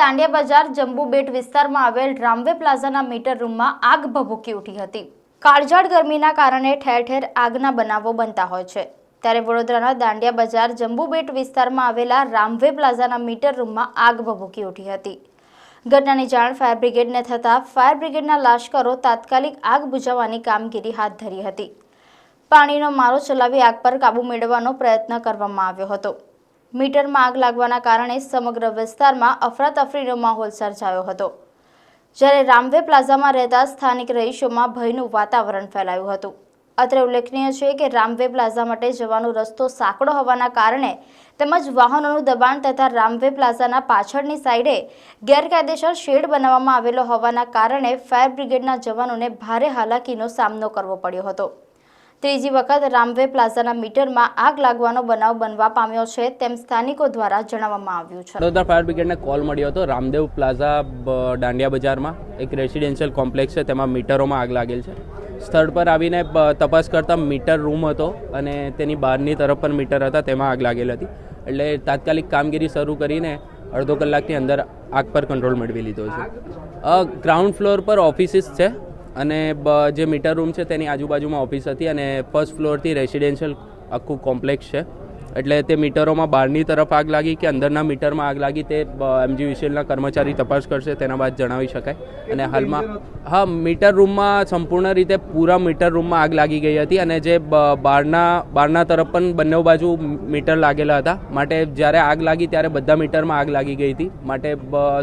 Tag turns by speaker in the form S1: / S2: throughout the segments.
S1: દાંડિયા બજાર જંબુ બેટ વિસ્તારમાં આવેલ રામવે પ્લાઝાના મીટર રૂમમાં આગ ભભૂકી ઉઠી હતી। કાળઝાળ ગરમીના કારણે ઠેર ઠેર આગના બનાવો બનતા હોય છે, ત્યારે વડોદરાના દાંડિયા બજાર જંબુ બેટ વિસ્તારમાં આવેલા રામવે પ્લાઝાના મીટર રૂમમાં આગ ભભૂકી ઉઠી હતી। ઘટનાની જાણ ફાયર બ્રિગેડને થતાં ફાયર બ્રિગેડના લાશ્કરો તાત્કાલિક આગ બુઝાવવાની કામગીરી હાથ ધરી હતી। પાણીનો મારો ચલાવી આગ પર કાબૂ મેળવવાનો પ્રયત્ન કરવામાં આવ્યો હતો। મીટરમાં આગ લાગવાના કારણે સમગ્ર વિસ્તારમાં અફરાતફરીનો માહોલ સર્જાયો હતો, જ્યારે રામવે પ્લાઝામાં રહેતા સ્થાનિક રહીશોમાં ભયનું વાતાવરણ ફેલાયું હતું। અત્રે ઉલ્લેખનીય છે કે રામવે પ્લાઝા માટે જવાનો રસ્તો સાંકડો હોવાના કારણે તેમજ વાહનોનું દબાણ તથા રામવે પ્લાઝાના પાછળની સાઈડે ગેરકાયદેસર શેડ બનાવવામાં આવેલો હોવાના કારણે ફાયર બ્રિગેડના જવાનોને ભારે હાલાકીનો સામનો કરવો પડ્યો હતો। ત્રીજી વખત રામવે પ્લાઝાના મીટરમાં આગ લાગવાનો બનાવ બનવા પામ્યો છે તેમ સ્થાનિકો દ્વારા જણાવવામાં આવ્યું છે।
S2: વડોદરા ફાયર બ્રિગેડને કોલ મળ્યો હતો। રામદેવ પ્લાઝા દાંડિયા બજારમાં એક રેસિડેન્શિયલ કોમ્પ્લેક્સ છે, તેમાં મીટરોમાં આગ લાગેલ છે। સ્થળ પર આવીને તપાસ કરતા મીટર રૂમ હતો અને તેની બહારની તરફ પણ મીટર હતા, તેમાં આગ લાગેલ હતી। એટલે તાત્કાલિક કામગીરી શરૂ કરીને અડધો કલાકની અંદર આગ પર કંટ્રોલ મેળવી લીધો છે। ગ્રાઉન્ડ ફ્લોર પર ઓફિસીસ છે અને જે મીટર રૂમ છે તેની આજુબાજુમાં ઓફિસ હતી અને ફર્સ્ટ ફ્લોરથી રેસિડેન્શિયલ આખું કોમ્પ્લેક્સ છે। એટલે તે મીટરોમાં બહારની તરફ આગ લાગી કે અંદરના મીટરમાં આગ લાગી તે MGVCLના કર્મચારી તપાસ કરશે, તેના બાદ જણાવી શકાય। અને હાલમાં મીટર રૂમમાં સંપૂર્ણ રીતે પૂરા મીટર રૂમમાં આગ લાગી ગઈ હતી અને જે બહારના તરફ પણ બંને બાજુ મીટર લાગેલા હતા, માટે જ્યારે આગ લાગી ત્યારે બધા મીટરમાં આગ લાગી ગઈ હતી। માટે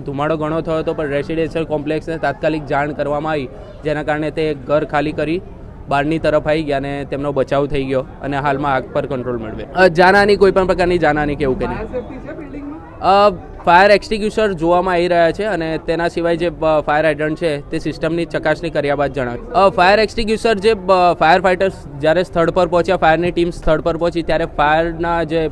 S2: ધુમાડો ઘણો થયો હતો, પણ રેસિડેન્શિયલ કોમ્પ્લેક્સને તાત્કાલિક જાણ કરવામાં આવી, જેના કારણે તે ઘર ખાલી કરી બહારની તરફ આવી ગયા અને તેમનો બચાવ થઈ ગયો અને હાલમાં આગ પર કંટ્રોલ મેળવે। જાનહાની કોઈ પણ પ્રકારની જાનહાની કે એવું કંઈ નહીં। ફાયર એક્સટિંગ્યુશર જોવામાં આવી રહ્યા છે અને તેના સિવાય જે ફાયર હાઇડ્રન્ટ છે તે સિસ્ટમની ચકાસણી કર્યા બાદ જણાવ્યું। ફાયર એક્સટિંગ્યુશર જે ફાયર ફાઇટર્સ જ્યારે સ્થળ પર પહોંચ્યા, ફાયરની ટીમ સ્થળ પર પહોંચી ત્યારે ફાયરના જે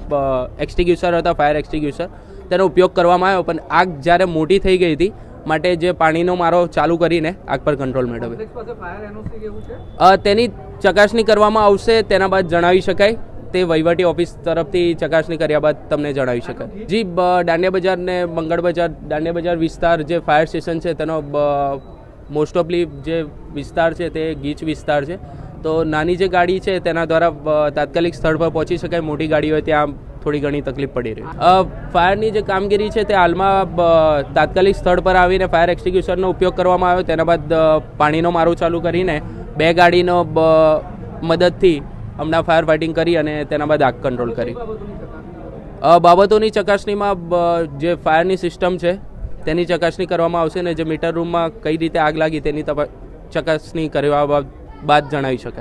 S2: એક્સટિંગ્યુશર હતા, ફાયર એક્સટિંગ્યુશર, તેનો ઉપયોગ કરવામાં આવ્યો, પણ આગ જ્યારે મોટી થઈ ગઈ હતી માટે જે પાણીનો મારો ચાલુ કરીને આગ પર કંટ્રોલ મેળવ્યો। તેની ચકાસણી કરવામાં આવશે, તેના બાદ જણાવી શકાય। તે વહીવટી ઓફિસ તરફથી ચકાસણી કર્યા બાદ તમને જણાવી શકાય। જી, દાંડિયા બજાર ને મંગળ બજાર, દાંડિયા બજાર વિસ્તાર જે ફાયર સ્ટેશન છે તેનો મોસ્ટ ઓફલી જે વિસ્તાર છે તે ગીચ વિસ્તાર છે, તો નાની જે ગાડી છે તેના દ્વારા તાત્કાલિક સ્થળ પર પહોંચી શકાય। મોટી ગાડી હોય ત્યાં થોડી ઘણી તકલીફ પડી રહી છે। ફાયરની જે કામગીરી છે તે હાલમાં તાત્કાલિક સ્થળ પર આવીને ફાયર એક્સટિંગ્યુશરનો ઉપયોગ કરવામાં આવ્યો, તેના બાદ પાણીનો મારો ચાલુ કરીને 2 ગાડીનો મદદથી હમણાં ફાયર ફાઇટિંગ કરી અને તેના બાદ આગ કંટ્રોલ કરી। બાબતોની ચકાસણીમાં જે ફાયરની સિસ્ટમ છે તેની ચકાસણી કરવામાં આવશે અને જે મીટર રૂમમાં કઈ રીતે આગ લાગી તેની ચકાસણી કરવા બાદ જણાવી શકાય।